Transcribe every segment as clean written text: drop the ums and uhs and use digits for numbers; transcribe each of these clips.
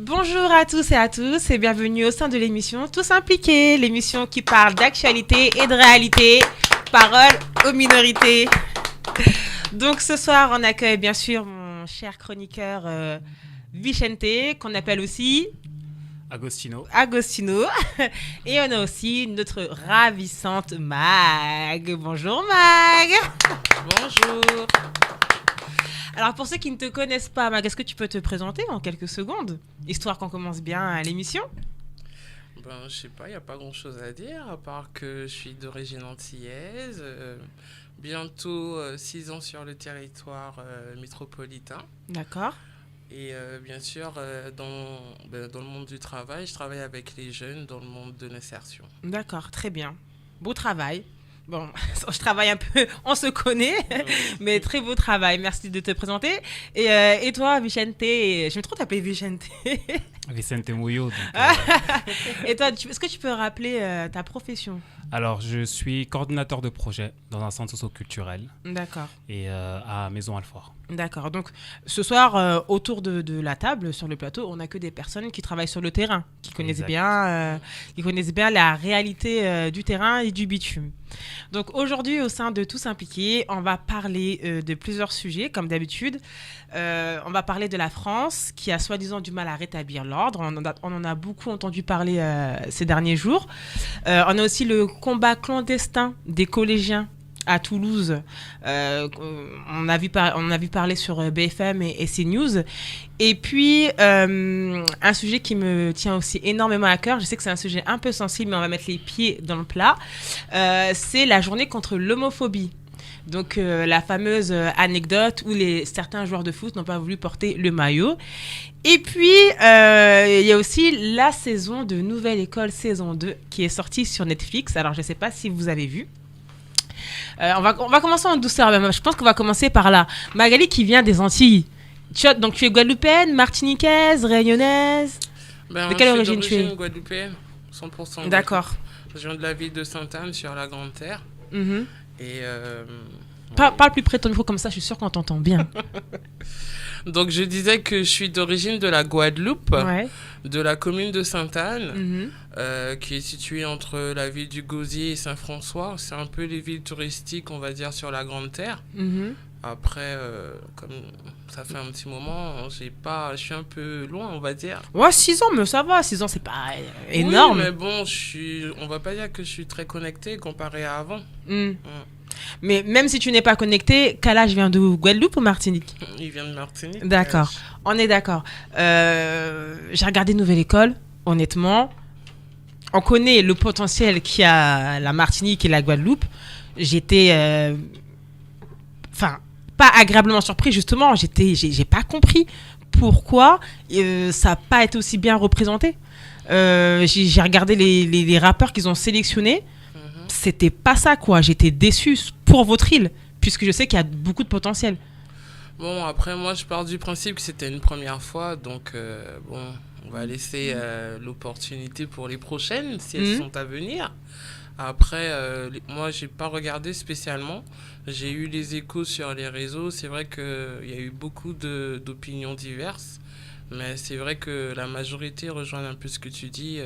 Bonjour à tous et bienvenue au sein de l'émission Tous Impliqués, l'émission qui parle d'actualité et de réalité, parole aux minorités. Donc ce soir, on accueille bien sûr mon cher chroniqueur Vicente, qu'on appelle aussi Agostino. Et on a aussi notre ravissante Mag. Bonjour Mag. Bonjour. Alors pour ceux qui ne te connaissent pas, Mag, est-ce que tu peux te présenter en quelques secondes, histoire qu'on commence bien l'émission? Je sais pas, il n'y a pas grand-chose à dire, à part que je suis d'origine antillaise, bientôt 6 ans sur le territoire métropolitain. D'accord. Et bien sûr, dans le monde du travail, je travaille avec les jeunes dans le monde de l'insertion. D'accord, très bien. Beau travail. Bon, je travaille un peu, on se connaît, mais très beau travail. Merci de te présenter. Et toi, Vicente, j'aime trop t'appeler Vicente. Vicente Muyo. Et toi, est-ce que tu peux rappeler ta profession? Alors, je suis coordinateur de projet dans un centre socio-culturel. D'accord. Et à Maison Alfort. D'accord. Donc, ce soir, autour de la table, sur le plateau, on n'a que des personnes qui travaillent sur le terrain, qui connaissent bien la réalité du terrain et du bitume. Donc, aujourd'hui, au sein de Tous Impliqués, on va parler de plusieurs sujets, comme d'habitude. On va parler de la France, qui a soi-disant du mal à rétablir l'ordre. On en a beaucoup entendu parler ces derniers jours. On a aussi le combat clandestin des collégiens à Toulouse. On a vu parler sur BFM et CNews. Et puis, un sujet qui me tient aussi énormément à cœur, je sais que c'est un sujet un peu sensible, mais on va mettre les pieds dans le plat, c'est la journée contre l'homophobie. Donc, la fameuse anecdote où certains joueurs de foot n'ont pas voulu porter le maillot. Et puis, il y a aussi la saison de Nouvelle École, saison 2, qui est sortie sur Netflix. Alors, je ne sais pas si vous avez vu. On va commencer en douceur. Je pense qu'on va commencer par là. Magali, qui vient des Antilles. Donc, tu es guadeloupéenne, martiniquaise, réunionnaise. De quelle origine tu es? Guadeloupéenne, 100%. D'accord. Je viens de la ville de Sainte-Anne, sur la Grande Terre. Mm-hmm. Et parle plus près de ton micro, comme ça, je suis sûre qu'on t'entend bien. Donc, je disais que je suis d'origine de la Guadeloupe, de la commune de Sainte-Anne, qui est située entre la ville du Gosier et Saint-François. C'est un peu les villes touristiques, on va dire, sur la Grande Terre. Mm-hmm. Après, comme ça fait un petit moment, je suis un peu loin, on va dire. Ouais, 6 ans, mais ça va. 6 ans, c'est pas énorme. Oui, mais bon, on va pas dire que je suis très connecté comparé à avant. Mais même si tu n'es pas connecté, quel âge vient de Guadeloupe ou Martinique? Il vient de Martinique. D'accord, on est d'accord. J'ai regardé Nouvelle École, honnêtement. On connaît le potentiel qu'il y a la Martinique et la Guadeloupe. J'étais... pas agréablement surpris, justement. J'ai pas compris pourquoi ça n'a pas été aussi bien représenté. J'ai regardé les rappeurs qu'ils ont sélectionnés. C'était pas ça, quoi. J'étais déçue pour votre île, puisque je sais qu'il y a beaucoup de potentiel. Bon, après, moi, je pars du principe que c'était une première fois, donc on va laisser l'opportunité pour les prochaines, si elles sont à venir. Après, moi, j'ai pas regardé spécialement. J'ai eu les échos sur les réseaux. C'est vrai qu'il y a eu beaucoup d'opinions diverses, mais c'est vrai que la majorité rejoint un peu ce que tu dis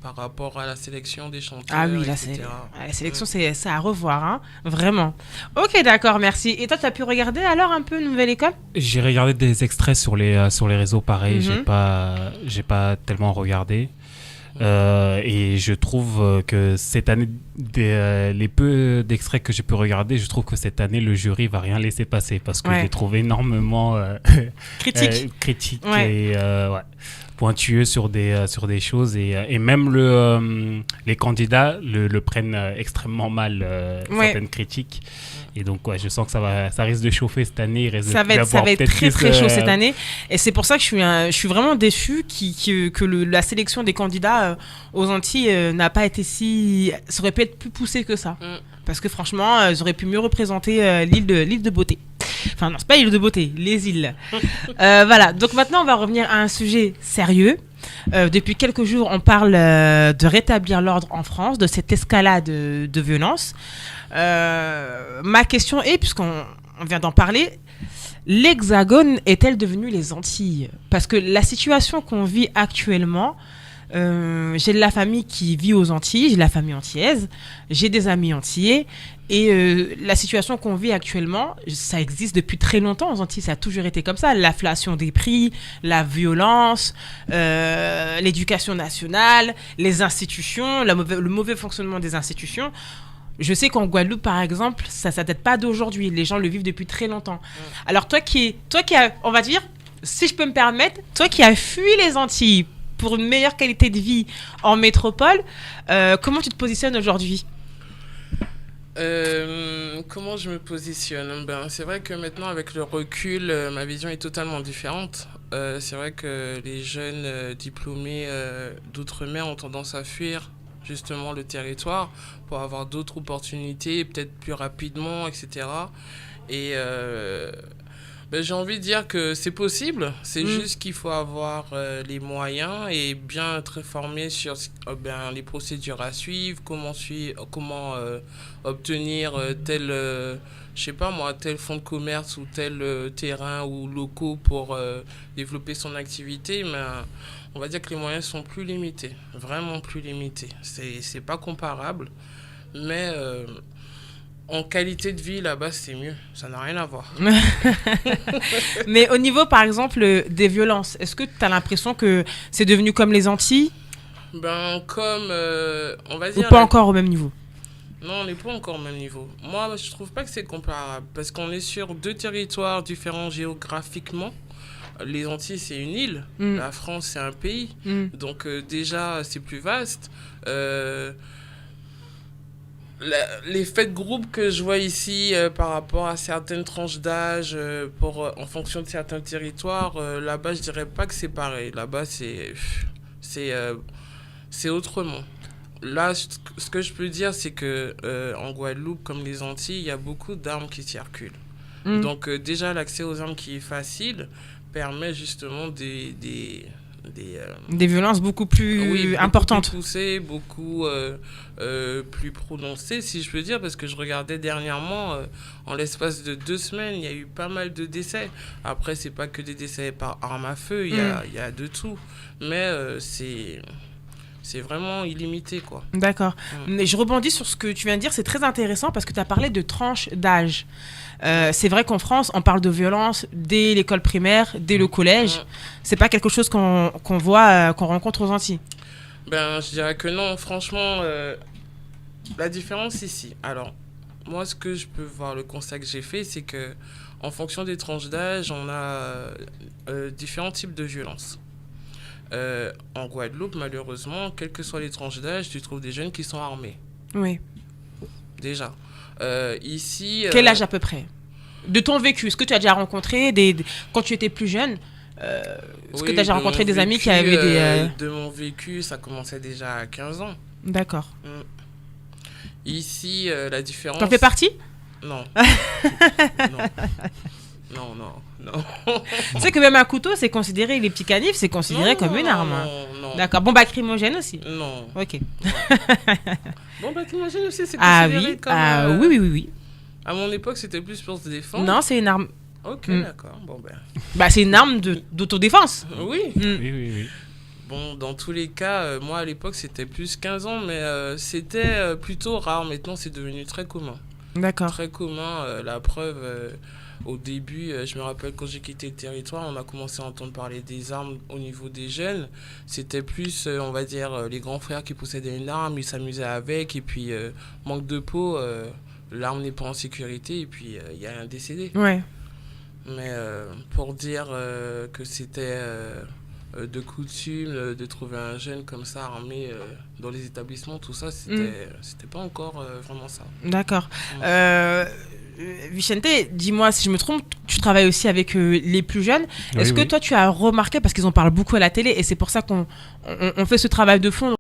par rapport à la sélection des chanteurs, ah oui, etc. La sélection, c'est à revoir, hein, vraiment. Ok, d'accord, merci. Et toi, tu as pu regarder alors un peu Nouvelle École? J'ai regardé des extraits sur les réseaux, pareil. J'ai pas tellement regardé. Et je trouve que cette année, les peu d'extraits que j'ai pu regarder, je trouve que cette année, le jury va rien laisser passer parce que j'ai trouvé énormément critique et pointueux sur des choses et même les candidats le prennent extrêmement mal, certaines critiques. Et donc, je sens que ça risque de chauffer cette année. Ça va être très, très chaud cette année. Et c'est pour ça que je suis vraiment déçue que la sélection des candidats aux Antilles n'a pas été ça aurait pu être plus poussé que ça. Parce que franchement, ils auraient pu mieux représenter l'île de beauté. Enfin, non, c'est pas l'île de beauté, les îles. Voilà. Donc maintenant, on va revenir à un sujet sérieux. Depuis quelques jours, on parle de rétablir l'ordre en France, de cette escalade de violence. Ma question est, puisqu'on vient d'en parler, l'Hexagone est-elle devenue les Antilles? Parce que la situation qu'on vit actuellement, j'ai de la famille qui vit aux Antilles, j'ai de la famille antillaise, j'ai des amis antillais, et la situation qu'on vit actuellement, ça existe depuis très longtemps aux Antilles, ça a toujours été comme ça, l'inflation des prix, la violence, l'éducation nationale, les institutions, le mauvais fonctionnement des institutions. Je sais qu'en Guadeloupe, par exemple, ça ne date pas d'aujourd'hui. Les gens le vivent depuis très longtemps. Alors, toi qui as, on va dire, si je peux me permettre, toi qui as fui les Antilles pour une meilleure qualité de vie en métropole, comment tu te positionnes aujourd'hui? Comment je me positionne? C'est vrai que maintenant, avec le recul, ma vision est totalement différente. C'est vrai que les jeunes diplômés d'outre-mer ont tendance à fuir justement le territoire pour avoir d'autres opportunités, peut-être plus rapidement, etc. Et j'ai envie de dire que c'est possible, c'est juste qu'il faut avoir les moyens et bien être informé sur les procédures à suivre, comment obtenir tel, je sais pas moi, tel fonds de commerce ou tel terrain ou locaux pour développer son activité, mais on va dire que les moyens sont plus limités, vraiment plus limités. C'est pas comparable, mais en qualité de vie, là-bas, c'est mieux. Ça n'a rien à voir. Mais au niveau, par exemple, des violences, est-ce que tu as l'impression que c'est devenu comme les Antilles? Comme, on va dire... Ou pas encore au même niveau? Non, on n'est pas encore au même niveau. Moi, je trouve pas que c'est comparable, parce qu'on est sur deux territoires différents géographiquement. Les Antilles, c'est une île. La France, c'est un pays. Donc, déjà, c'est plus vaste. Les faits de groupe que je vois ici par rapport à certaines tranches d'âge en fonction de certains territoires, là-bas, je dirais pas que c'est pareil. Là-bas, c'est autrement. Là, ce que je peux dire, c'est que en Guadeloupe, comme les Antilles, il y a beaucoup d'armes qui circulent. Donc, déjà, l'accès aux armes qui est facile permet justement des violences beaucoup plus importantes. Beaucoup plus poussées, beaucoup plus prononcées, si je peux dire, parce que je regardais dernièrement, en l'espace de 2 semaines, il y a eu pas mal de décès. Après, c'est pas que des décès par arme à feu, il y a de tout. Mais c'est vraiment illimité, quoi. D'accord. Mais je rebondis sur ce que tu viens de dire, c'est très intéressant parce que tu as parlé de tranches d'âge. C'est vrai qu'en France, on parle de violence dès l'école primaire, dès le collège. C'est pas quelque chose qu'on voit, qu'on rencontre aux Antilles. Je dirais que non. Franchement, la différence ici. Alors, moi, ce que je peux voir, le constat que j'ai fait, c'est que en fonction des tranches d'âge, on a différents types de violences. En Guadeloupe, malheureusement, quelles que soient les tranches d'âge, tu trouves des jeunes qui sont armés. Oui. Déjà. Ici... Quel âge à peu près? De ton vécu, est-ce que tu as déjà rencontré quand tu étais plus jeune, est-ce que tu as déjà rencontré des amis qui avaient des... De mon vécu, ça commençait déjà à 15 ans. D'accord. Ici, la différence... T'en fais partie? Non. Non. Tu sais que même un couteau, c'est considéré, les petits canifs, c'est considéré comme une arme. Non. D'accord. Bombe lacrymogène aussi? Non. Ok. Bombe lacrymogène aussi, c'est considéré comme... Oui. À mon époque, c'était plus pour se défendre. Non, c'est une arme. Ok, d'accord. C'est une arme d'autodéfense. Oui. Oui. Bon, dans tous les cas, moi, à l'époque, c'était plus 15 ans, mais c'était plutôt rare. Maintenant, c'est devenu très commun. D'accord. Très commun. La preuve... Au début, je me rappelle quand j'ai quitté le territoire, on a commencé à entendre parler des armes au niveau des jeunes. C'était plus, on va dire, les grands frères qui possédaient une arme, ils s'amusaient avec, et puis manque de peau, l'arme n'est pas en sécurité, et puis il y a un décédé. Ouais. Mais pour dire que c'était de coutume de trouver un jeune comme ça armé dans les établissements, tout ça, c'était pas encore vraiment ça. D'accord. Vicente, dis-moi si je me trompe, tu travailles aussi avec les plus jeunes. Est-ce que toi tu as remarqué, parce qu'ils en parlent beaucoup à la télé et c'est pour ça qu'on fait ce travail de fond